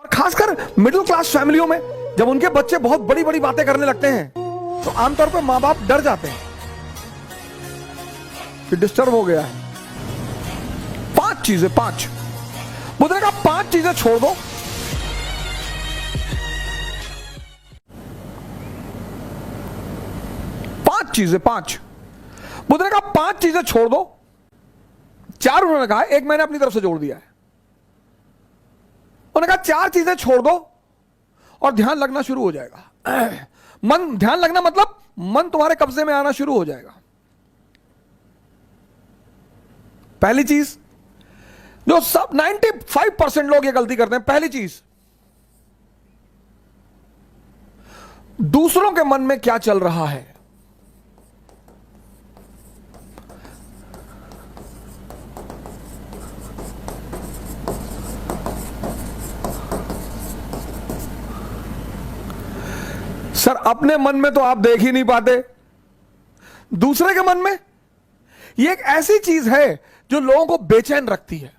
खासकर middle class फैमिलियों में जब उनके बच्चे बहुत बड़ी बड़ी बातें करने लगते हैं तो आमतौर पर मां बाप डर जाते हैं कि डिस्टर्ब हो गया है। 5 चीजें, 5 बुद्ध का 5 चीजें छोड़ दो। पांच बुद्ध ने कहा 5 चीजें छोड़ दो। 4 उन्होंने कहा, एक मैंने अपनी तरफ से जोड़ दिया है। उन्होंने कहा 4 चीजें छोड़ दो और ध्यान लगना शुरू हो जाएगा। मन, ध्यान लगना मतलब मन तुम्हारे कब्जे में आना शुरू हो जाएगा। पहली चीज जो सब 95% लोग ये गलती करते हैं, पहली चीज, दूसरों के मन में क्या चल रहा है। सर अपने मन में तो आप देख ही नहीं पाते, दूसरे के मन में। यह एक ऐसी चीज है जो लोगों को बेचैन रखती है।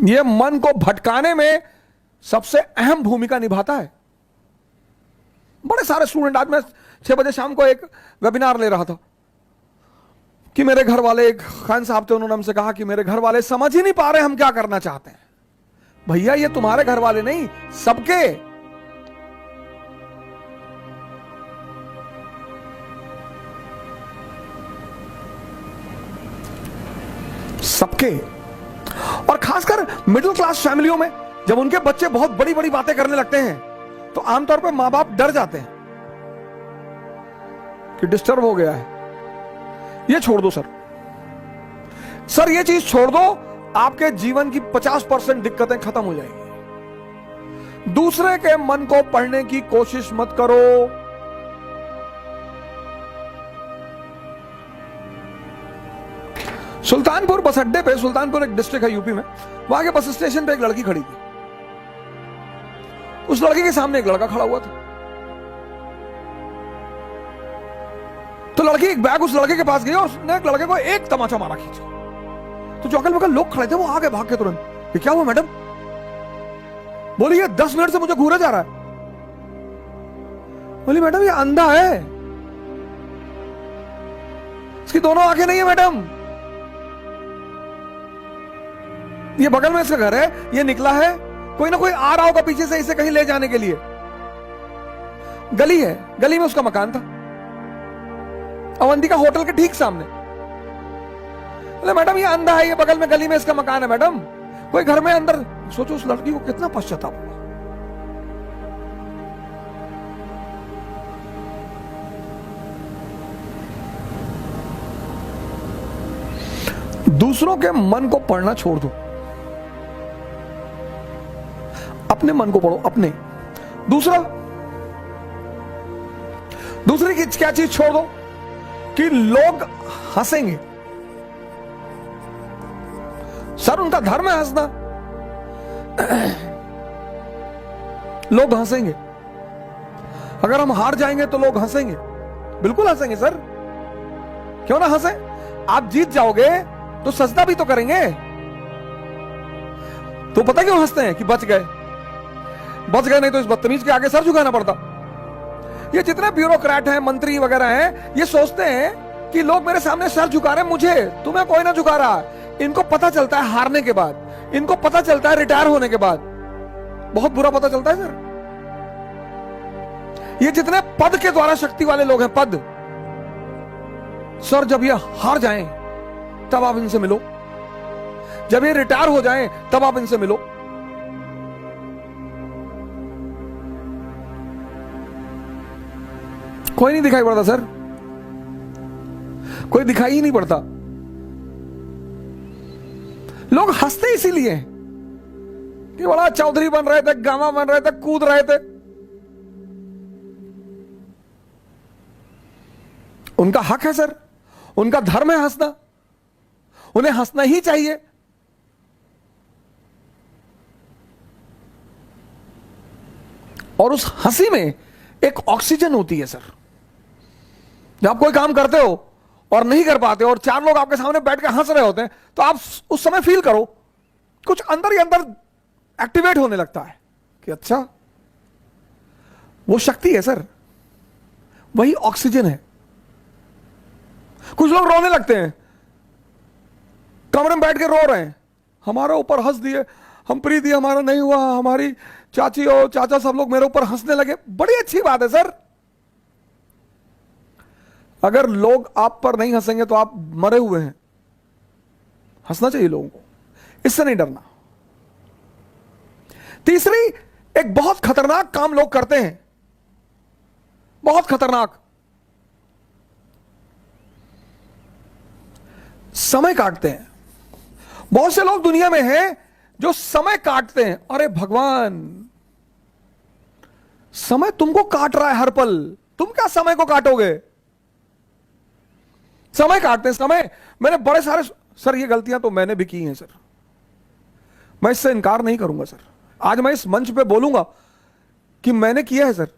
यह मन को भटकाने में सबसे अहम भूमिका निभाता है। बड़े सारे स्टूडेंट, आज मैं 6 बजे शाम को एक वेबिनार ले रहा था कि मेरे घर वाले, एक खान साहब थे, उन्होंने हमसे कहा कि मेरे घर वाले समझ ही नहीं पा रहे हम क्या करना चाहते हैं। भैया ये तुम्हारे घर वाले नहीं, सबके। सबके। और खासकर मिडिल क्लास फैमिलियों में जब उनके बच्चे बहुत बड़ी बड़ी बातें करने लगते हैं तो आमतौर पर मां बाप डर जाते हैं कि डिस्टर्ब हो गया है। ये छोड़ दो सर ये चीज छोड़ दो, आपके जीवन की 50% दिक्कतें खत्म हो जाएंगी। दूसरे के मन को पढ़ने की कोशिश मत करो। सुल्तानपुर बस अड्डे पे, सुल्तानपुर एक डिस्ट्रिक्ट है यूपी में, वहां के बस स्टेशन पे एक लड़की खड़ी थी। उस लड़की के सामने एक लड़का खड़ा हुआ था। तो लड़की एक बैग उस लड़के के पास गई और उसने एक लड़के को एक तमाचा मारा खींचा। तो जो अगल बगल लोग खड़े थे वो आगे भाग के तुरंत, ये क्या हुआ मैडम? बोली ये 10 मिनट से मुझे घूरा जा रहा है। बोली मैडम ये अंधा है, इसकी दोनों आंखें नहीं है मैडम। ये बगल में इसका घर है, ये निकला है, कोई ना कोई आ रहा होगा पीछे से इसे कहीं ले जाने के लिए। गली है, गली में उसका मकान था, अवंतिका होटल के ठीक सामने। बोले मैडम ये अंधा है, ये बगल में गली में इसका मकान है मैडम, कोई घर में अंदर। सोचो उस लड़की को कितना पश्चाताप हुआ। दूसरों के मन को पढ़ना छोड़ दो, अपने मन को पढ़ो, अपने। दूसरी की क्या चीज छोड़ दो कि लोग हंसेंगे। सर उनका धर्म है हंसना, लोग हंसेंगे। अगर हम हार जाएंगे तो लोग हंसेंगे, बिल्कुल हंसेंगे सर, क्यों ना हंसे। आप जीत जाओगे तो सजदा भी तो करेंगे। तो पता क्यों हंसते हैं कि बच गए, नहीं तो इस बदतमीज के आगे सर झुकाना पड़ता। ये जितने ब्यूरोक्रेट हैं, मंत्री वगैरह हैं, ये सोचते हैं कि लोग मेरे सामने सर झुका रहे हैं, मुझे, तुम्हें कोई ना झुका रहा। इनको पता चलता है हारने के बाद, इनको पता चलता है रिटायर होने के बाद, बहुत बुरा पता चलता है सर। ये जितने पद के द्वारा शक्ति वाले लोग हैं, पद, सर जब ये हार जाएं तब आप इनसे मिलो, जब ये रिटायर हो जाएं तब आप इनसे मिलो। कोई नहीं दिखाई पड़ता सर, कोई दिखाई ही नहीं पड़ता। लोग हंसते इसीलिए कि बड़ा चौधरी बन रहे थे, गामा बन रहे थे, कूद रहे थे। उनका हक है सर, उनका धर्म है हंसना, उन्हें हंसना ही चाहिए। और उस हंसी में एक ऑक्सीजन होती है सर। जब आप कोई काम करते हो और नहीं कर पाते और 4 लोग आपके सामने बैठ के हंस रहे होते हैं तो आप उस समय फील करो कुछ अंदर ही अंदर एक्टिवेट होने लगता है कि अच्छा, वो शक्ति है सर, वही ऑक्सीजन है। कुछ लोग रोने लगते हैं, कमरे में बैठ के रो रहे हैं, हमारे ऊपर हंस दिए, हम प्रीति हमारा नहीं हुआ, हमारी चाची और चाचा सब लोग मेरे ऊपर हंसने लगे। बड़ी अच्छी बात है सर, अगर लोग आप पर नहीं हंसेंगे तो आप मरे हुए हैं। हंसना चाहिए लोगों को, इससे नहीं डरना। तीसरी, एक बहुत खतरनाक काम लोग करते हैं, बहुत खतरनाक, समय काटते हैं। बहुत से लोग दुनिया में हैं जो समय काटते हैं। अरे भगवान, समय तुमको काट रहा है हर पल, तुम क्या समय को काटोगे? समय काटते हैं, समय। मैंने बड़े सारे, सर ये गलतियां तो मैंने भी की हैं सर, मैं इससे इनकार नहीं करूंगा सर। आज मैं इस मंच पे बोलूंगा कि मैंने किया है सर।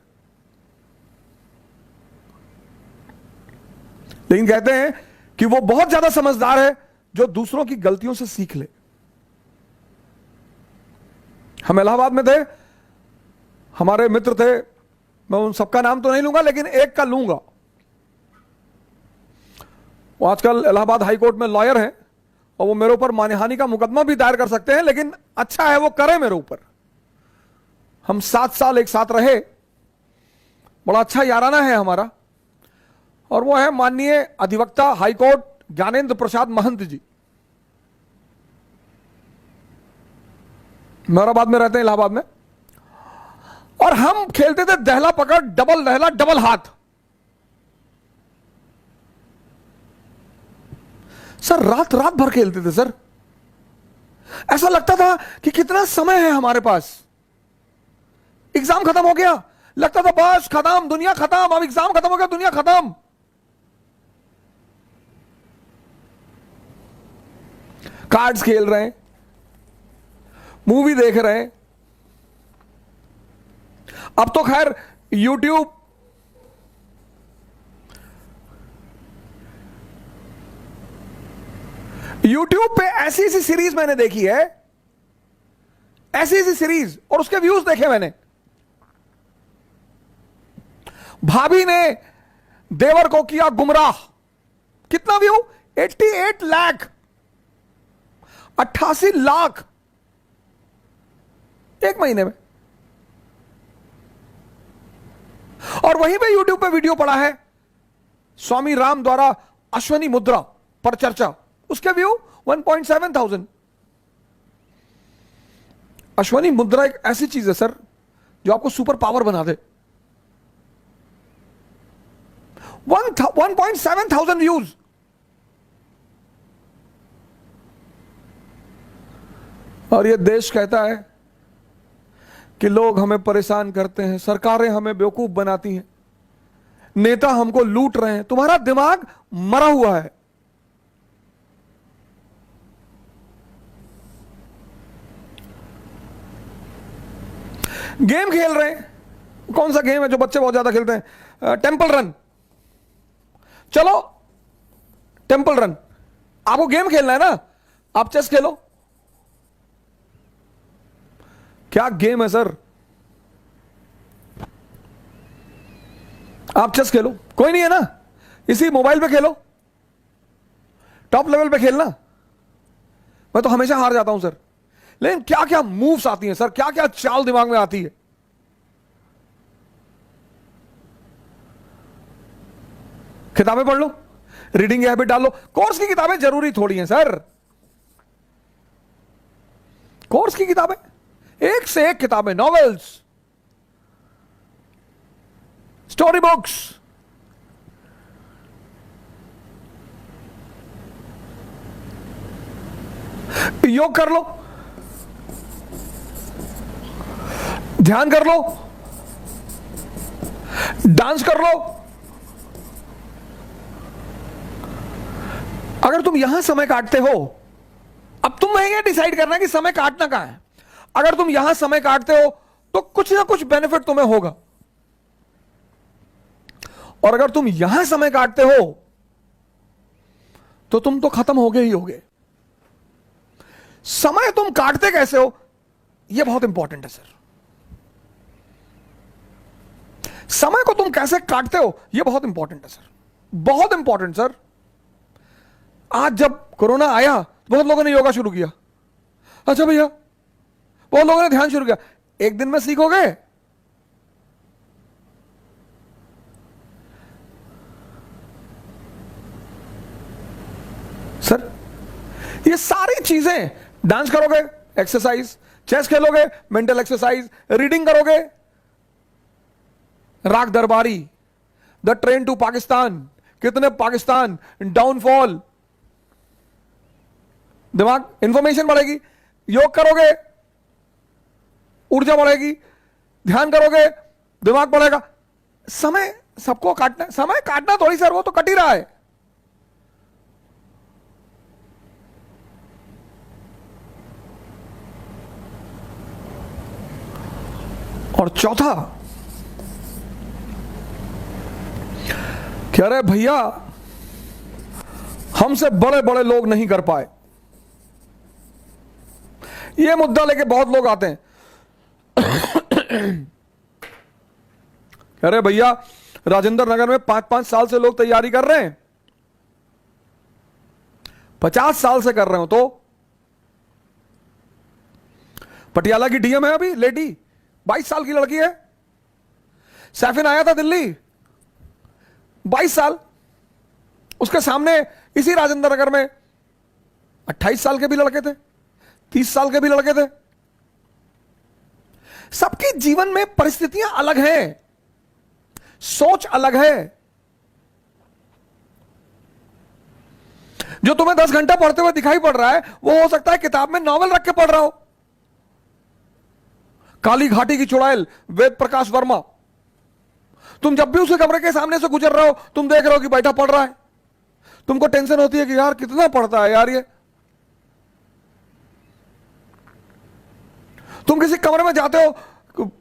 लेकिन कहते हैं कि वो बहुत ज्यादा समझदार है जो दूसरों की गलतियों से सीख ले। हम इलाहाबाद में थे, हमारे मित्र थे, मैं उन सबका नाम तो नहीं लूंगा लेकिन एक का लूंगा। वो आजकल इलाहाबाद हाई कोर्ट में लॉयर हैं और वो मेरे ऊपर मानहानि का मुकदमा भी दायर कर सकते हैं, लेकिन अच्छा है वो करे मेरे ऊपर। हम 7 साल एक साथ रहे, बड़ा अच्छा याराना है हमारा, और वो है माननीय अधिवक्ता हाई कोर्ट ज्ञानेंद्र प्रसाद महंत जी। मेहराबाद में रहते हैं, इलाहाबाद में। और हम खेलते थे दहला पकड़, डबल दहला, डबल हाथ। सर रात रात भर खेलते थे सर, ऐसा लगता था कि कितना समय है हमारे पास। एग्जाम खत्म हो गया, लगता था बस खत्म, दुनिया खत्म, अब एग्जाम खत्म हो गया, दुनिया खत्म। कार्ड्स खेल रहे हैं, मूवी देख रहे हैं। अब तो खैर यूट्यूब, यूट्यूब पे ऐसी ऐसी सीरीज मैंने देखी है, ऐसी ऐसी सीरीज, और उसके व्यूज देखे मैंने। भाभी ने देवर को किया गुमराह, कितना व्यू? 88 लाख, 88 लाख एक महीने में। और वहीं पे यूट्यूब पे वीडियो पड़ा है स्वामी राम द्वारा अश्वनी मुद्रा पर चर्चा, उसके व्यू 1.7 थाउजेंड। अश्वनी मुद्रा एक ऐसी चीज है सर जो आपको सुपर पावर बना दे। 1.7 थाउजेंड व्यूज। और ये देश कहता है कि लोग हमें परेशान करते हैं, सरकारें हमें बेवकूफ बनाती हैं, नेता हमको लूट रहे हैं। तुम्हारा दिमाग मरा हुआ है। गेम खेल रहे हैं, कौन सा गेम है जो बच्चे बहुत ज्यादा खेलते हैं? Temple run. चलो टेंपल रन, आपको गेम खेलना है ना, आप चेस खेलो। क्या गेम है सर, आप चेस खेलो, कोई नहीं है ना, इसी मोबाइल पे खेलो, टॉप लेवल पे खेलना। मैं तो हमेशा हार जाता हूं सर। लेकिन क्या क्या मूव्स आती हैं सर, क्या क्या चाल दिमाग में आती है। किताबें पढ़ लो, रीडिंग हैबिट डाल लो। कोर्स की किताबें जरूरी थोड़ी हैं सर, कोर्स की किताबें, एक से एक किताबें, नॉवेल्स, स्टोरी बुक्स। योग कर लो, ध्यान कर लो, डांस कर लो। अगर तुम यहां समय काटते हो, अब तुम ये डिसाइड करना कि समय काटना कहां है। अगर तुम यहां समय काटते हो तो कुछ ना कुछ बेनिफिट तुम्हें होगा, और अगर तुम यहां समय काटते हो तो तुम तो खत्म हो गए ही होगे। समय तुम काटते कैसे हो, यह बहुत इंपॉर्टेंट है सर। समय को तुम कैसे काटते हो, यह बहुत इंपॉर्टेंट है सर, बहुत इंपॉर्टेंट सर। आज जब कोरोना आया बहुत लोगों ने योगा शुरू किया, अच्छा भैया, बहुत लोगों ने ध्यान शुरू किया। एक दिन में सीखोगे? सर ये सारी चीजें, डांस करोगे एक्सरसाइज, चेस खेलोगे मेंटल एक्सरसाइज, रीडिंग करोगे, राग दरबारी, द ट्रेन टू पाकिस्तान, कितने पाकिस्तान, डाउनफॉल, दिमाग, इंफॉर्मेशन बढ़ेगी। योग करोगे ऊर्जा बढ़ेगी, ध्यान करोगे दिमाग बढ़ेगा। समय सबको काटना, समय काटना थोड़ी सर, वो तो कट ही रहा है। और चौथा, कह रहे भैया हमसे बड़े बड़े लोग नहीं कर पाए, ये मुद्दा लेके बहुत लोग आते हैं। कह रहे भैया राजेंद्र नगर में 5-5 साल से लोग तैयारी कर रहे हैं, 50 साल से कर रहे हो तो। पटियाला की डीएम है अभी लेडी, 22 साल की लड़की है। सैफिन आया था दिल्ली, 22 साल। उसके सामने इसी राजेंद्र नगर में 28 साल के भी लड़के थे, 30 साल के भी लड़के थे। सबके जीवन में परिस्थितियां अलग हैं, सोच अलग है। जो तुम्हें 10 घंटा पढ़ते हुए दिखाई पड़ रहा है, वो हो सकता है किताब में नॉवल रख के पढ़ रहा हो। काली घाटी की चुड़ैल, वेद प्रकाश वर्मा, तुम जब भी उसके कमरे के सामने से गुजर रहे हो, तुम देख रहे हो कि बैठा पढ़ रहा है। तुमको टेंशन होती है कि यार कितना पढ़ता है यार ये। तुम किसी कमरे में जाते हो,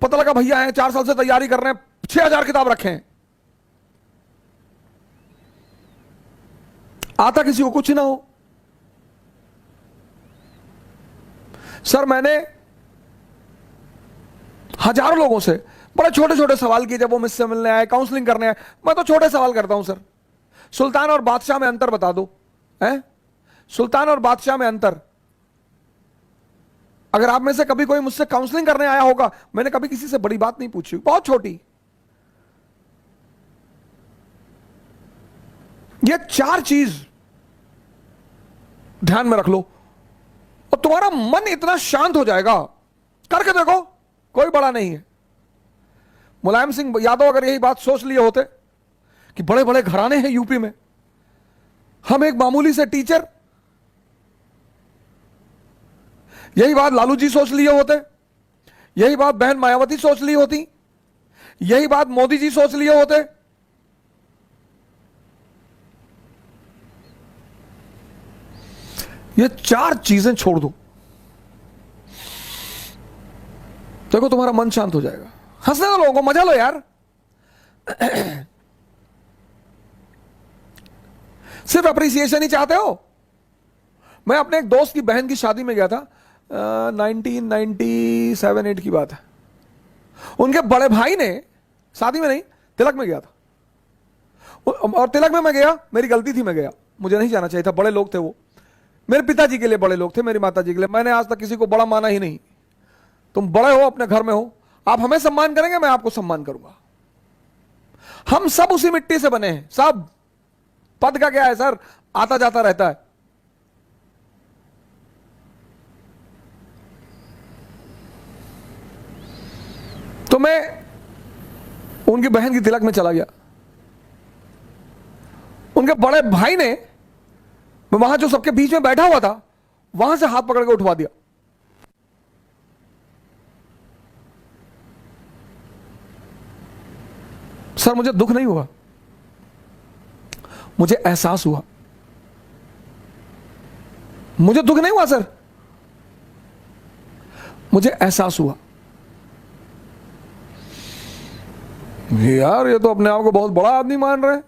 पता लगा भैया हैं 4 साल से तैयारी कर रहे हैं, 6000 किताब रखे हैं। आता किसी को कुछ ना हो। सर मैंने हजारों लोगों से बड़े छोटे छोटे सवाल किए, जब वो मुझसे मिलने आए, काउंसलिंग करने आए। मैं तो छोटे सवाल करता हूं सर, सुल्तान और बादशाह में अंतर बता दो, हैं? सुल्तान और बादशाह में अंतर। अगर आप में से कभी कोई मुझसे काउंसलिंग करने आया होगा, मैंने कभी किसी से बड़ी बात नहीं पूछी, बहुत छोटी। ये 4 चीज ध्यान में रख लो और तुम्हारा मन इतना शांत हो जाएगा। करके देखो, कोई बड़ा नहीं है। मुलायम सिंह यादव अगर यही बात सोच लिए होते कि बड़े बड़े घराने हैं यूपी में, हम एक मामूली से टीचर, यही बात लालू जी सोच लिए होते, यही बात बहन मायावती सोच ली होती, यही बात मोदी जी सोच लिए होते, ये 4 चीजें छोड़ दो, देखो तुम्हारा मन शांत हो जाएगा। हंसने दो लोगों को, मजा लो यार। सिर्फ अप्रिसिएशन ही चाहते हो। मैं अपने एक दोस्त की बहन की शादी में गया था, 1997-8 की बात है। उनके बड़े भाई ने, शादी में नहीं, तिलक में गया था। और तिलक में मैं गया, मेरी गलती थी, मैं गया, मुझे नहीं जाना चाहिए था। बड़े लोग थे वो, मेरे पिताजी के लिए बड़े लोग थे, मेरी माता जी के लिए। मैंने आज तक किसी को बड़ा माना ही नहीं। तुम बड़े हो, अपने घर में हो, आप हमें सम्मान करेंगे, मैं आपको सम्मान करूंगा। हम सब उसी मिट्टी से बने हैं, सब। पद का क्या है सर, आता जाता रहता है। तो मैं उनकी बहन की तिलक में चला गया। उनके बड़े भाई ने, मैं वहां जो सबके बीच में बैठा हुआ था, वहां से हाथ पकड़ के उठवा दिया। सर मुझे दुख नहीं हुआ, मुझे एहसास हुआ। मुझे दुख नहीं हुआ सर, मुझे एहसास हुआ यार ये तो अपने आप को बहुत बड़ा आदमी मान रहे हैं।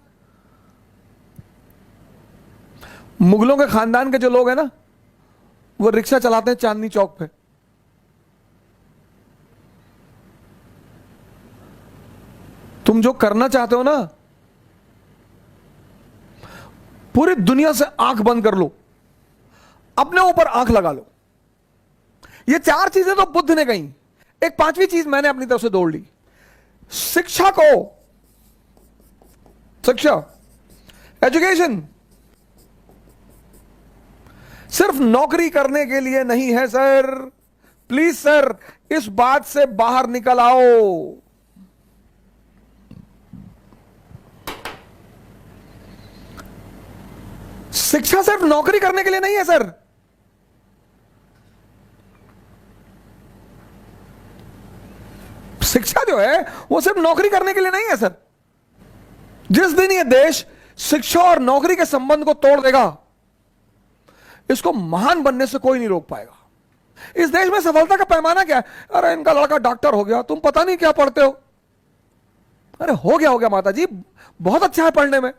मुगलों के खानदान के जो लोग हैं ना, वो रिक्शा चलाते हैं चांदनी चौक पे। तुम जो करना चाहते हो ना, पूरी दुनिया से आंख बंद कर लो, अपने ऊपर आंख लगा लो। ये चार चीजें तो बुद्ध ने कही, एक पांचवी चीज मैंने अपनी तरफ से दौड़ ली। शिक्षा एजुकेशन सिर्फ नौकरी करने के लिए नहीं है सर। प्लीज सर, इस बात से बाहर निकल आओ। शिक्षा सिर्फ नौकरी करने के लिए नहीं है सर। शिक्षा जो है वो सिर्फ नौकरी करने के लिए नहीं है सर। जिस दिन ये देश शिक्षा और नौकरी के संबंध को तोड़ देगा, इसको महान बनने से कोई नहीं रोक पाएगा। इस देश में सफलता का पैमाना क्या है? अरे इनका लड़का डॉक्टर हो गया, तुम पता नहीं क्या पढ़ते हो। अरे हो गया माता जी, बहुत अच्छा है पढ़ने में।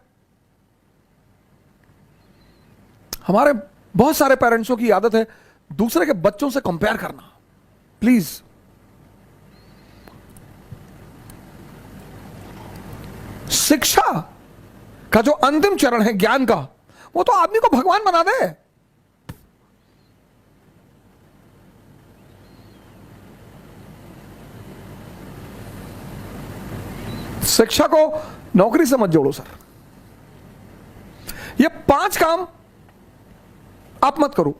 हमारे बहुत सारे पेरेंट्सों की आदत है दूसरे के बच्चों से कंपेयर करना। प्लीज, शिक्षा का जो अंतिम चरण है ज्ञान का, वो तो आदमी को भगवान बना दे। शिक्षा को नौकरी से मत जोड़ो सर। ये 5 काम आप मत करो।